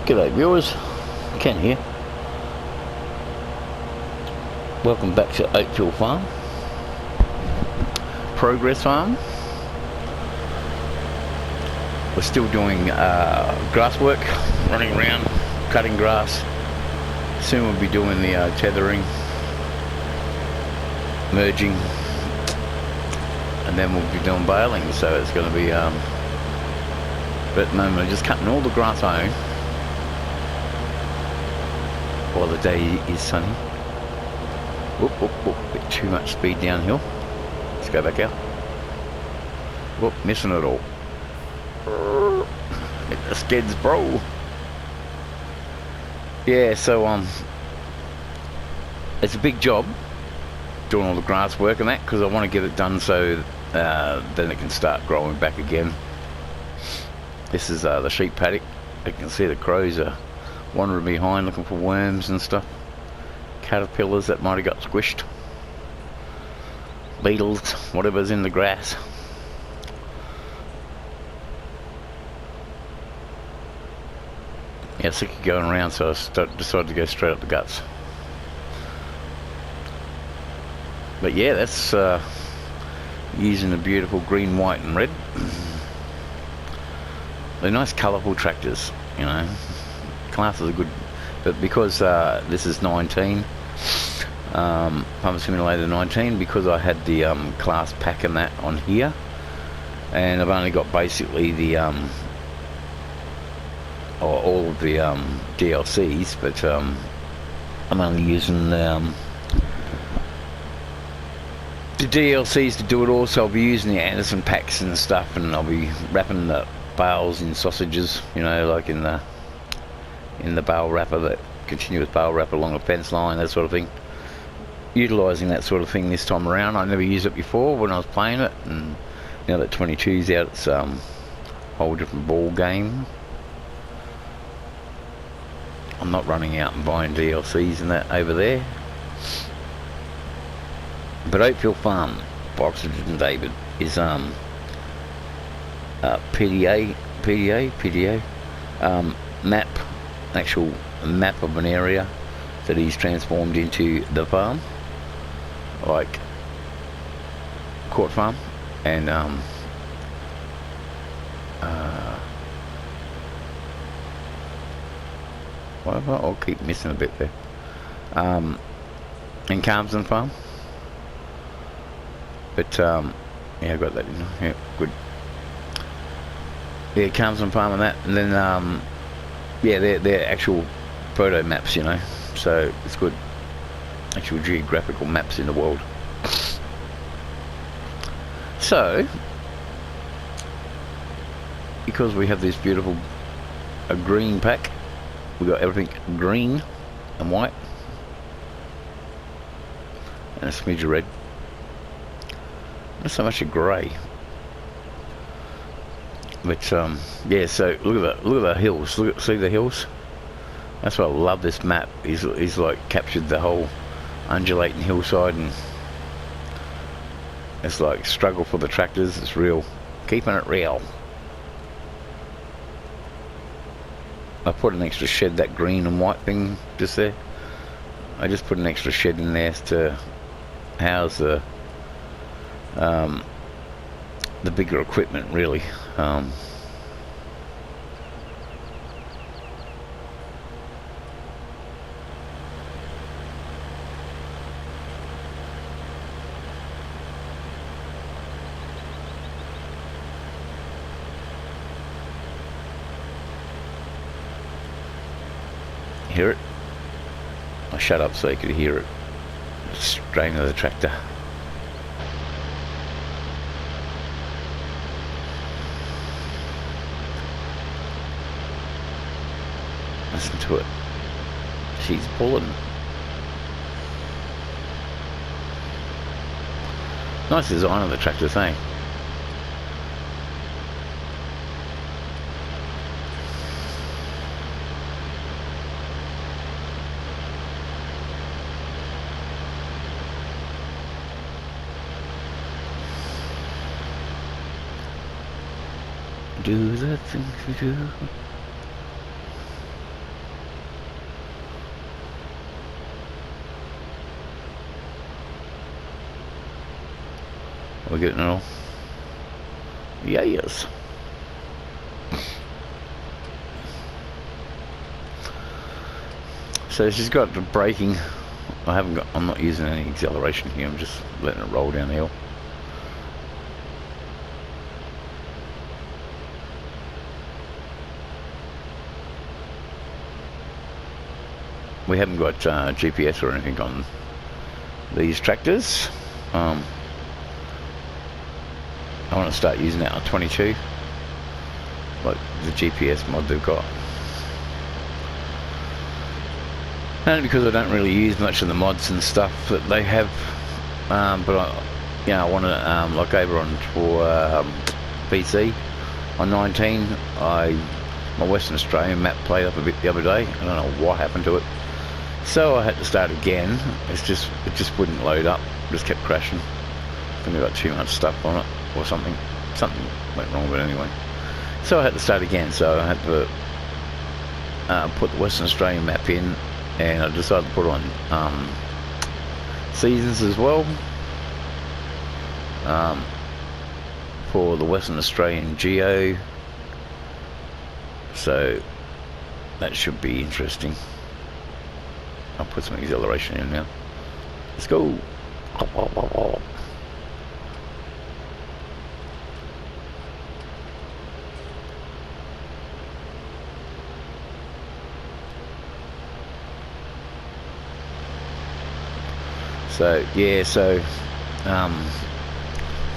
G'day viewers, Ken here. Welcome back to Oakville Farm, Progress Farm. We're still doing grass work, running around, cutting grass. Soon we'll be doing the tethering, merging, and then we'll be doing baling, so it's going to be, but at the moment we're just cutting all the grass I own while the day is sunny. Whoop, whoop, whoop, bit too much speed downhill. Let's go back out. Whoop, missing it all. Hit the skids, bro. Yeah, so it's a big job doing all the grass work and that, because I want to get it done so then it can start growing back again. This is the sheep paddock. You can see the crows are wandering behind looking for worms and stuff. Caterpillars that might have got squished. Beetles, whatever's in the grass. Yeah, sick of going around, so I decided to go straight up the guts. But yeah, that's using the beautiful green, white and red. They're nice colourful tractors, you know. Classes are good, but because this is 19, Farm Simulator 19, because I had the class pack and that on here, and I've only got basically the all of the DLCs, but I'm only using the DLCs to do it all, so I'll be using the Anderson packs and stuff, and I'll be wrapping the bales in sausages, you know, like in the bale wrapper, that continuous bale wrapper along the fence line, that sort of thing. Utilising that sort of thing this time around. I never used it before when I was playing it, and now that 22's out, it's a whole different ball game. I'm not running out and buying DLCs and that over there. But Oakville Farm by Oxford and David is PDA map, actual map of an area that he's transformed into the farm, like Court Farm, and whatever, I'll keep missing a bit there, and Carmsden Farm, but yeah, I got that in, yeah, good. Yeah, Carmsden Farm and that, and then yeah, they're actual photo maps, you know, so it's good. Actual geographical maps in the world. So, because we have this beautiful green pack, we got everything green and white, and a smidge of red. Not so much of grey. But yeah, so look at the hills. See the hills? That's why I love this map. He's like captured the whole undulating hillside, and it's like struggle for the tractors. It's real, keeping it real. I put an extra shed, that green and white thing just there. I just put an extra shed in there to house the bigger equipment, really. Hear it? I shut up so you could hear it. The strain of the tractor. Listen to it. She's pulling. Nice design of the tractor thing. Do the things we do. We're getting it all. Yes. So she's got the braking. I'm not using any acceleration here. I'm just letting it roll down the hill. We haven't got GPS or anything on these tractors. I want to start using that on 22, like the GPS mod they've got. Only because I don't really use much of the mods and stuff that they have, but I want to like over on for PC on 19. My Western Australian map played up a bit the other day. I don't know what happened to it, so I had to start again. It just wouldn't load up. It just kept crashing. I think I got too much stuff on it or something. Something went wrong with it anyway. So I had to start again. So I had to put the Western Australian map in. And I decided to put on seasons as well for the Western Australian Geo. So that should be interesting. I'll put some acceleration in now. Let's go. So yeah,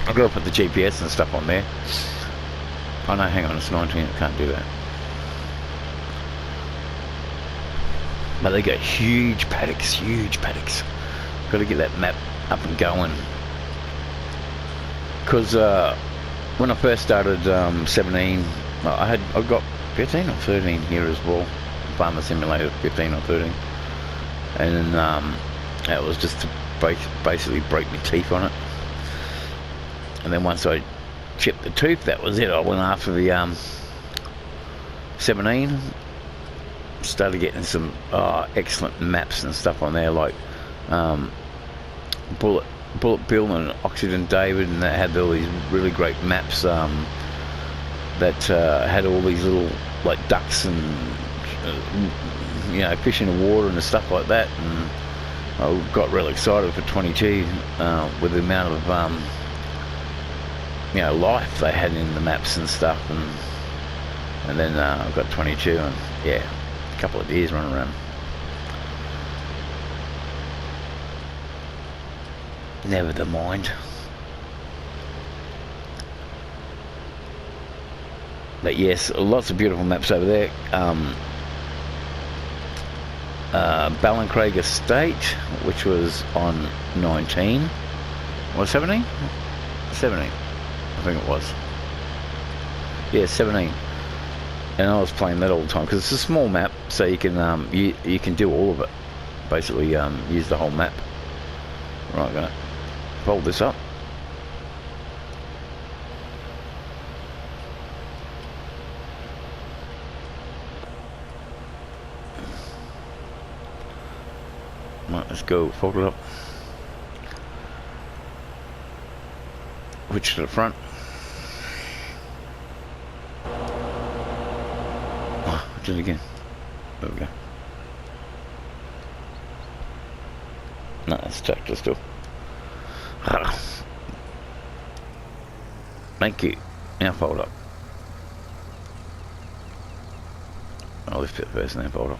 I've got to put the GPS and stuff on there. Oh no, hang on, it's 19, I can't do that. But they got huge paddocks, Got to get that map up and going. Because when I first started 17, I got 15 or 13 here as well. Farmer Simulator 15 or 13. And then that was just to basically break my teeth on it. And then once I chipped the tooth, that was it. I went after the 17. Started getting some excellent maps and stuff on there, like Bullet Bill and Oxygen David, and they had all these really great maps that had all these little like ducks and fish in the water and stuff like that. And I got real excited for 22 with the amount of life they had in the maps and stuff, and then I got 22, and yeah, a couple of deers running around. Never the mind. But yes, lots of beautiful maps over there. Ballincraig Estate, which was on 19 or 17? 17, I think it was. Yeah, 17. And I was playing that all the time because it's a small map, so you can you can do all of it. Basically, use the whole map. Right, I'm gonna fold this up. Right, let's go, fold it up. Switch to the front. Oh, did it again. There we go. No, it's tractor still. Thank you. Now fold up. I'll lift it first and then fold up.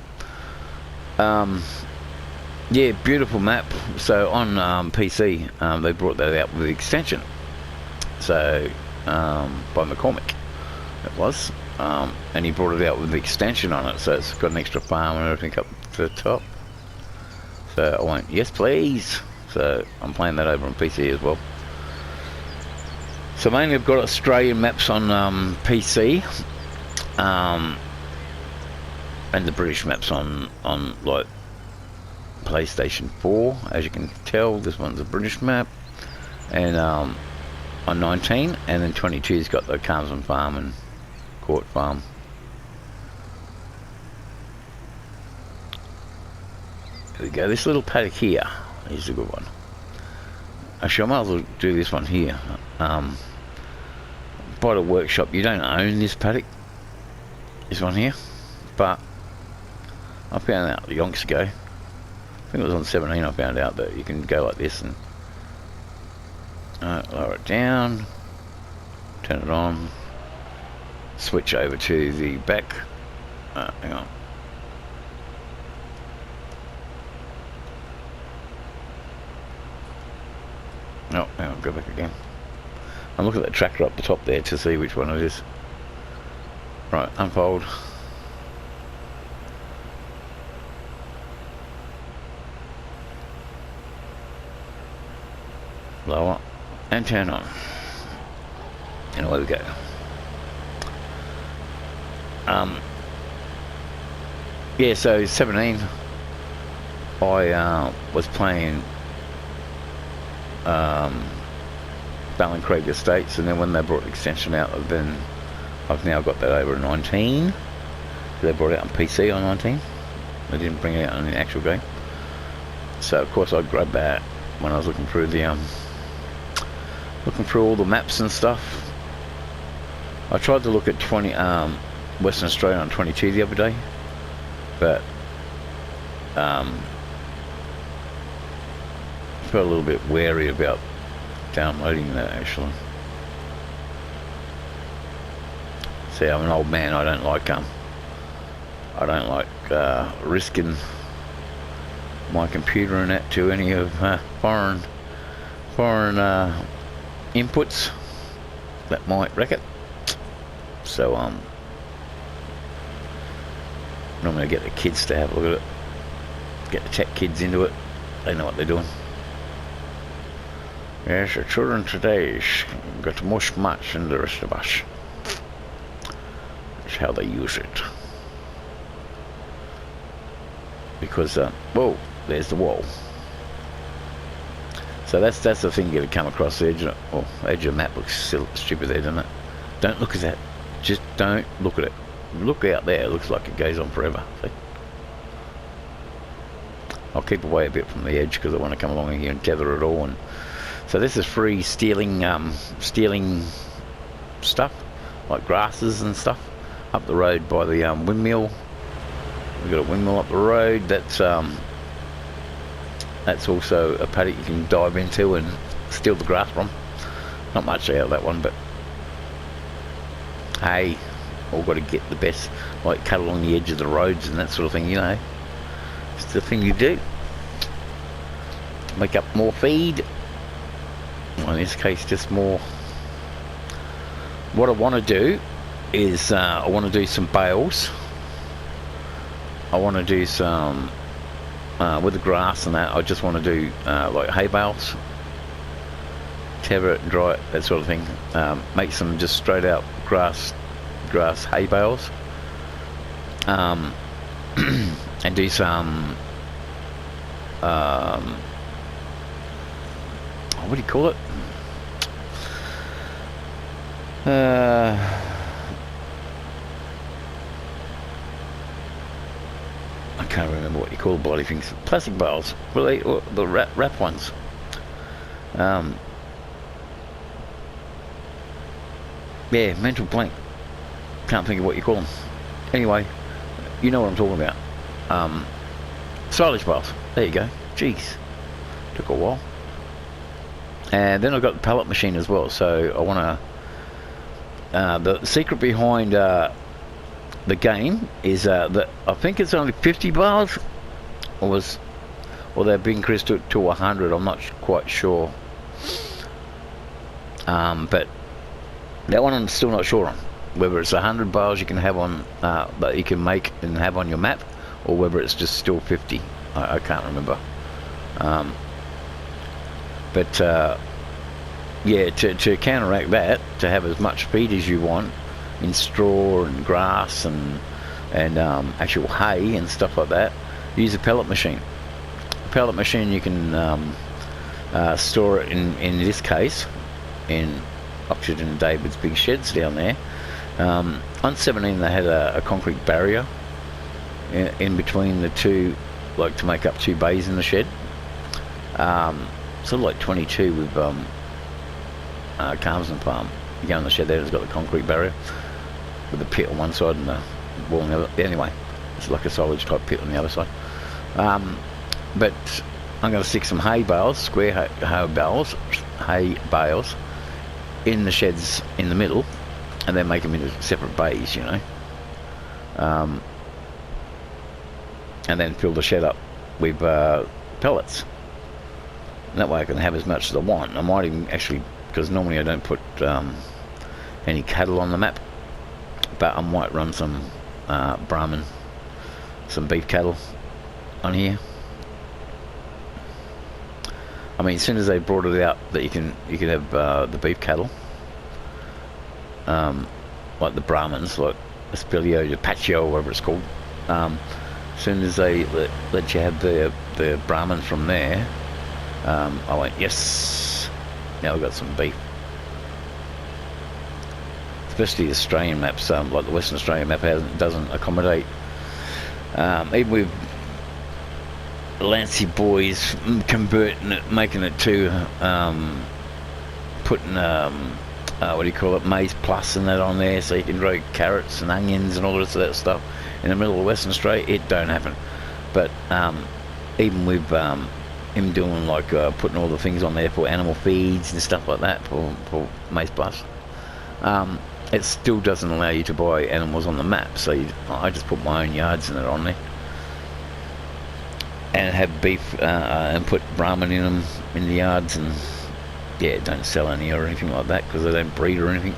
Yeah, beautiful map. So on PC, they brought that out with the extension. So by McCormick, it was, and he brought it out with the extension on it. So it's got an extra farm and everything up to the top. So I went, yes please. So I'm playing that over on PC as well. So mainly I've got Australian maps on PC, and the British maps on like PlayStation 4. As you can tell, this one's a British map, and on 19, and then 22's got the Carmarthen Farm and Court Farm. There we go. This little paddock here is a good one. Actually, I might as well do this one here. By the workshop, you don't own this paddock, this one here, but I found out yonks ago, I think it was on 17, I found out that you can go like this and lower it down, turn it on, switch over to the back. Hang on. Oh, hang on, go back again. I'm looking at the tracker up the top there to see which one it is. Right, unfold. Lower and turn on. And away we go. Yeah, so 17, I was playing Ballincraig Estates, and then when they brought the extension out, then I've now got that over 19. They brought it out on PC on 19. They didn't bring it out on the actual game. So of course I grabbed that when I was looking through the looking through all the maps and stuff. I tried to look at Western Australia on 22 the other day, but felt a little bit wary about downloading that actually. See, I'm an old man. I don't like risking my computer and that to any of foreign inputs that might wreck it. So normally I get the kids to have a look at it, get the tech kids into it. They know what they're doing. Yes, the children today got more smart than the rest of us. That's how they use it. Because whoa, there's the wall. So that's the thing you come across the edge. Oh, edge of the map looks stupid there, doesn't it? Don't look at that. Just don't look at it. Look out there. It looks like it goes on forever. See? I'll keep away a bit from the edge because I want to come along here and tether it all. And so this is free stealing stuff like grasses and stuff up the road by the windmill. We've got a windmill up the road. That's also a paddock you can dive into and steal the grass from. Not much out of that one, but hey, all got to get the best, like cut along the edge of the roads and that sort of thing, you know. It's the thing you do. Make up more feed. Well, in this case, just more. What I want to do is I want to do some bales. I want to do some with the grass and that. I just want to do like hay bales, tether it and dry it, that sort of thing. Make some just straight out grass hay bales, and do some what do you call it? I can't remember what you call the bloody things. Plastic bales, well, the wrap ones. Yeah, mental blank. Can't think of what you call them. Anyway, you know what I'm talking about. Silage bales. There you go. Jeez, took a while. And then I've got the pallet machine as well. So I want to. The secret behind the game is that I think it's only 50 bales, or they've increased it to 100. I'm not quite sure. But that one I'm still not sure on. Whether it's 100 bales you can have on that you can make and have on your map, or whether it's just still 50. I can't remember. But yeah, to counteract that, to have as much feed as you want in straw and grass and actual hay and stuff like that, use a pellet machine. A pellet machine, you can store it in this case in Oxygen and David's big sheds down there. On 17 they had a concrete barrier in between the two, like to make up two bays in the shed. sort of like 22 with Calmsden Farm. You go in the shed there, it's got the concrete barrier with the pit on one side and the wall on the other. Anyway, it's like a silage type pit on the other side. But I'm going to stick some hay bales, square hay bales in the sheds in the middle, and then make them into separate bays, you know. And then fill the shed up with pellets. And that way I can have as much as I want. I might even actually, because normally I don't put any cattle on the map, but I might run some Brahman, some beef cattle on here. I mean, as soon as they brought it out that you can have the beef cattle, like the Brahmans, like Espilio, Pacho, whatever it's called. As soon as they let you have the Brahman from there, I went, yes, now we've got some beef. Especially the Australian maps, like the Western Australian map doesn't accommodate, even with Lancy boys converting it, making it to putting what do you call it, maize plus and that on there, so you can grow carrots and onions and all the rest of that stuff in the middle of Western Australia. It don't happen. But even with him doing like putting all the things on there for animal feeds and stuff like that for maize plus, it still doesn't allow you to buy animals on the map. So I just put my own yards and that on there, and have beef and put Brahman in them in the yards, and yeah, don't sell any or anything like that because they don't breed or anything.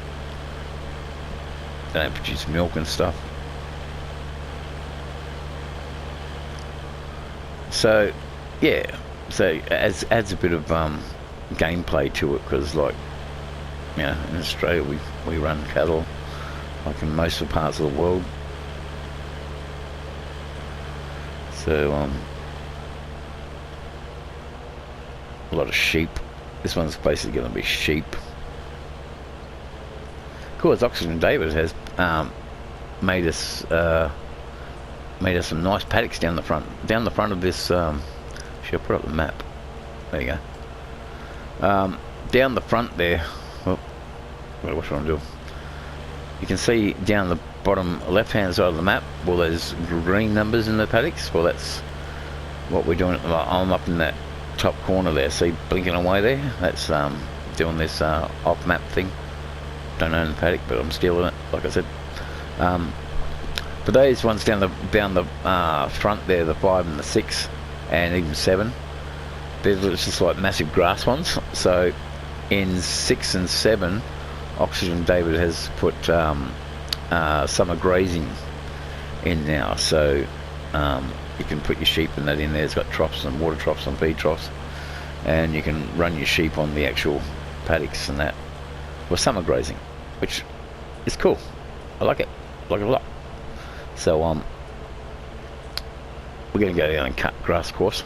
They don't produce milk and stuff. So yeah, so it adds a bit of gameplay to it, because like, you know, in Australia we run cattle like in most of the parts of the world. So a lot of sheep. This one's basically going to be sheep. Of course, Oxygen David has made us some nice paddocks down the front of this. Should I put up the map? There you go. Down the front there. Oh, what should I do? You can see down the bottom left-hand side of the map, well, there's green numbers in the paddocks. Well, that's what we're doing. I'm up in that top corner there, see, blinking away there. That's doing this off-map thing. Don't own the paddock, but I'm stealing it, like I said. But those ones down the front there, the 5 and the 6 and even 7, they're just like massive grass ones. So in 6 and 7, Oxygen David has put summer grazing in now, so you can put your sheep and that in there. It's got troughs and water troughs and feed troughs, and you can run your sheep on the actual paddocks and that for summer grazing, which is cool. I like it a lot. So we're going to go down and cut grass, of course.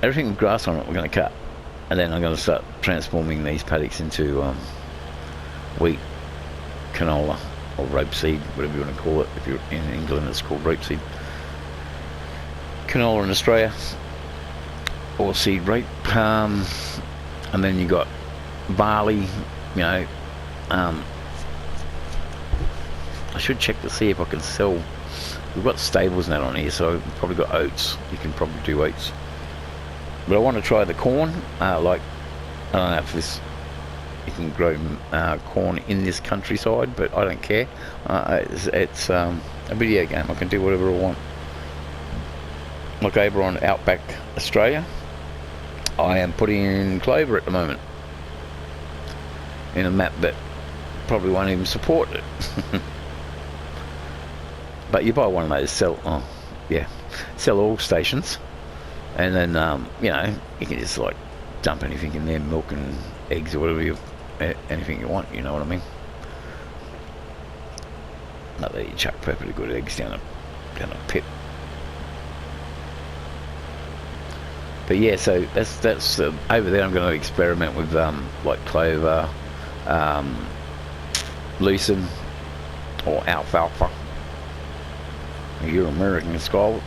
Everything with grass on it we're going to cut, and then I'm going to start transforming these paddocks into wheat, canola, or rapeseed, whatever you want to call it. If you're in England, it's called rapeseed. Canola in Australia, or seed rape, and then you got barley. You know, I should check to see if I can sell. We've got stables and that on here, so we've probably got oats. You can probably do oats, but I want to try the corn. Like, I don't know if this you can grow corn in this countryside, but I don't care. It's a video game. I can do whatever I want. Like over on Outback Australia, I am putting in clover at the moment in a map that probably won't even support it. But you buy one of those sell all stations, and then you know, you can just like dump anything in there, milk and eggs or whatever anything you want. You know what I mean? Not that you chuck perfectly good eggs down a pit. But yeah, so that's over there. I'm going to experiment with like clover, lucerne, or alfalfa. You're American, it's called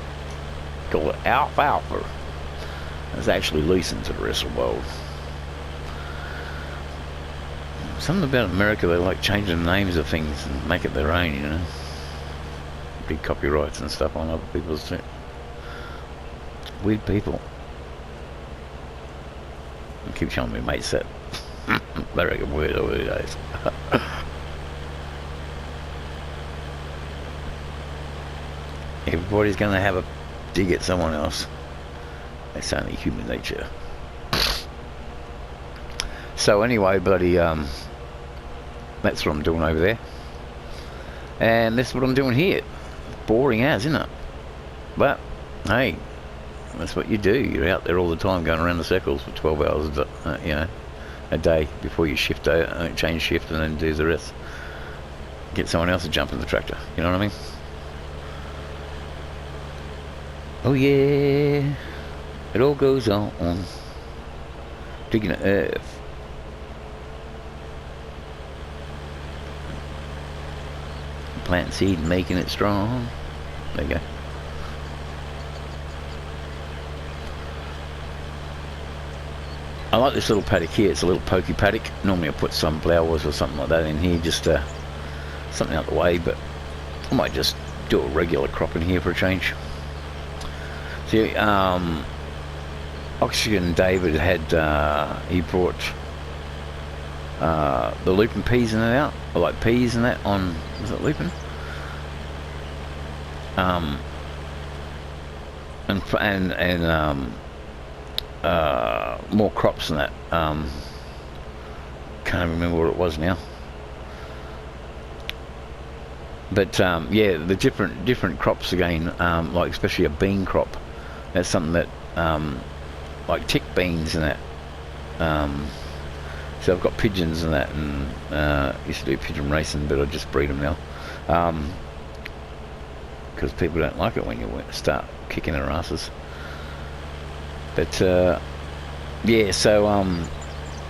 alfalfa. It's actually loosened to the rest of the world. Something about America, they like changing the names of things and make it their own, you know. Big copyrights and stuff on other people's shit. Weird people. I keep showing me mates that. They reckon weird all these days. Everybody's going to have a dig at someone else. That's only human nature. So anyway, buddy, that's what I'm doing over there. And that's what I'm doing here. Boring as, isn't it? But, hey, that's what you do. You're out there all the time going around the circles for 12 hours, you know, a day before you shift out, change shift and then do the rest. Get someone else to jump in the tractor, you know what I mean? Oh yeah, it all goes on. Digging the earth. Planting seed and making it strong. There you go. I like this little paddock here. It's a little pokey paddock. Normally I put some flowers or something like that in here, just something out the way, but I might just do a regular crop in here for a change. See, Oxygen David had, he brought the lupin peas and that out, or like peas and that on, was it lupin? More crops than that. Can't remember what it was now. But yeah, the different crops again, like especially a bean crop. That's something that, like tick beans and that. So I've got pigeons and that, and used to do pigeon racing, but I just breed them now. Because people don't like it when you start kicking their asses. But yeah, so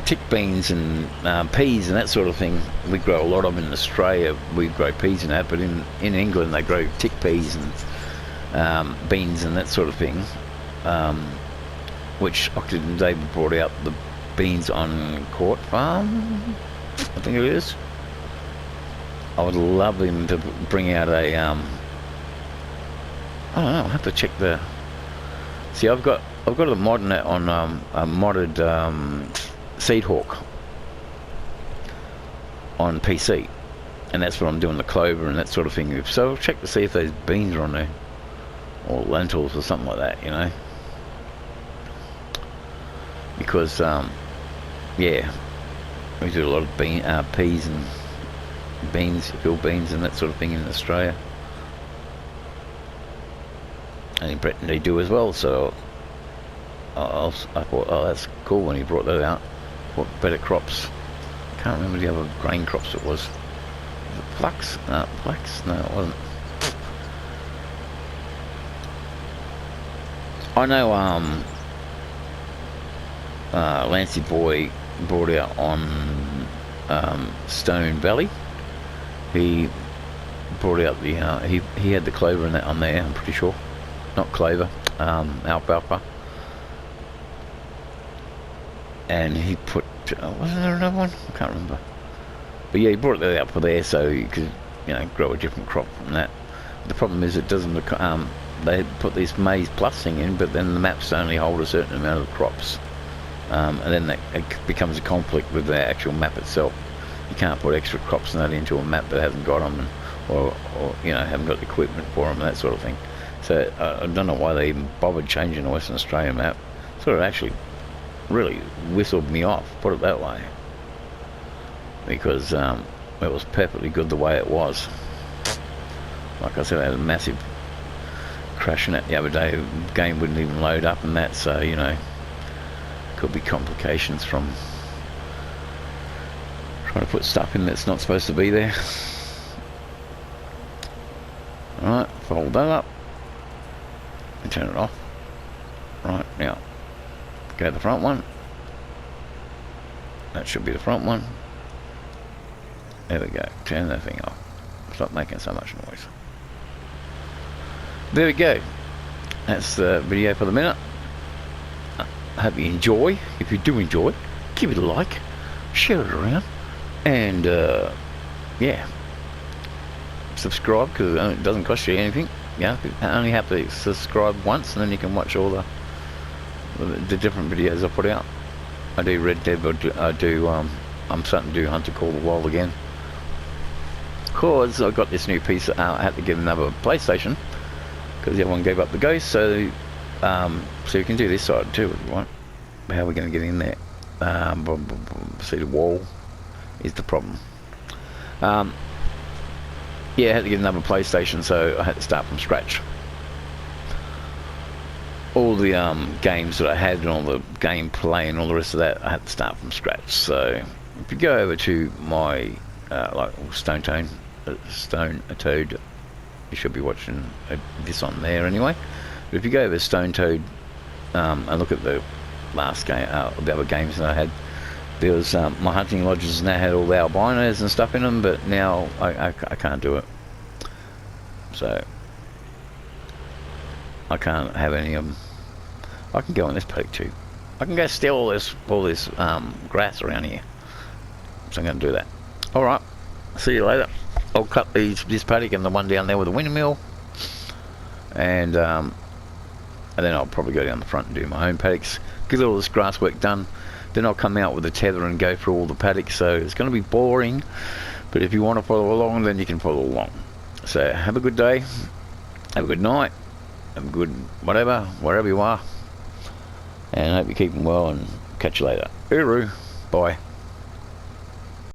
tick beans and peas and that sort of thing, we grow a lot of them in Australia. We grow peas and that, but in England they grow tick peas and beans and that sort of thing, which Oxygen David brought out the beans on Court Farm, I think it is. I would love him to bring out a I don't know, I'll have to check the, see I've got a mod on that, on a modded Seedhawk on PC, and that's what I'm doing, the clover and that sort of thing. So I'll check to see if those beans are on there, or lentils or something like that, you know, because yeah, we do a lot of peas and beans, field beans and that sort of thing in Australia, and in Britain they do as well. So I thought, oh, that's cool when he brought that out. What better crops? I can't remember the other grain crops it was. Was it flax? No, flax? No, it wasn't. I know Lancey Boy brought out on Stone Valley. He brought out the he had the clover in that on there, I'm pretty sure. Not clover, alfalfa. And he put, wasn't there another one? I can't remember. But yeah, he brought that out for there so you could, you know, grow a different crop from that. The problem is it doesn't look, they put this maize plus thing in, but then the maps only hold a certain amount of crops. And then that, it becomes a conflict with the actual map itself. You can't put extra crops and that into a map that hasn't got them, or you know, haven't got the equipment for them, and that sort of thing. So I don't know why they even bothered changing the Western Australian map. Sort of actually really whistled me off, put it that way, because it was perfectly good the way it was. Like I said, I had a massive crash in it the other day. The game wouldn't even load up and that, so you know, could be complications from trying to put stuff in that's not supposed to be there. Alright, fold that up and turn it off. Right, now go to the front one. That should be the front one. There we go. Turn that thing off. Stop making so much noise. There we go. That's the video for the minute. I hope you enjoy. If you do enjoy, give it a like, share it around, and yeah, subscribe, because it doesn't cost you anything. Yeah, you only have to subscribe once, and then you can watch all the different videos I put out. I do Red Dead, I'm starting to do Hunter Call the Wild again, because I got this new piece. I had to get another PlayStation because the other one gave up the ghost. So you can do this side too if you want. How are we going to get in there? See, the wall is the problem. Yeah, I had to get another PlayStation, so I had to start from scratch. All the games that I had and all the gameplay and all the rest of that, I had to start from scratch. So if you go over to my like Stone Toad, you should be watching this on there anyway. But if you go over to Stone Toad and look at the last game, the other games that I had, there was my hunting lodges now had all the albinos and stuff in them, but now I can't do it. So I can't have any of them. I can go on this paddock too. I can go steal all this grass around here. So I'm going to do that. Alright, see you later. I'll cut this paddock and the one down there with the windmill, and then I'll probably go down the front and do my own paddocks, get all this grass work done. Then I'll come out with a tether and go through all the paddocks. So it's going to be boring, but if you want to follow along, then you can follow along. So have a good day, have a good night, have a good whatever, wherever you are, and I hope you're keeping well, and catch you later. Uru, bye.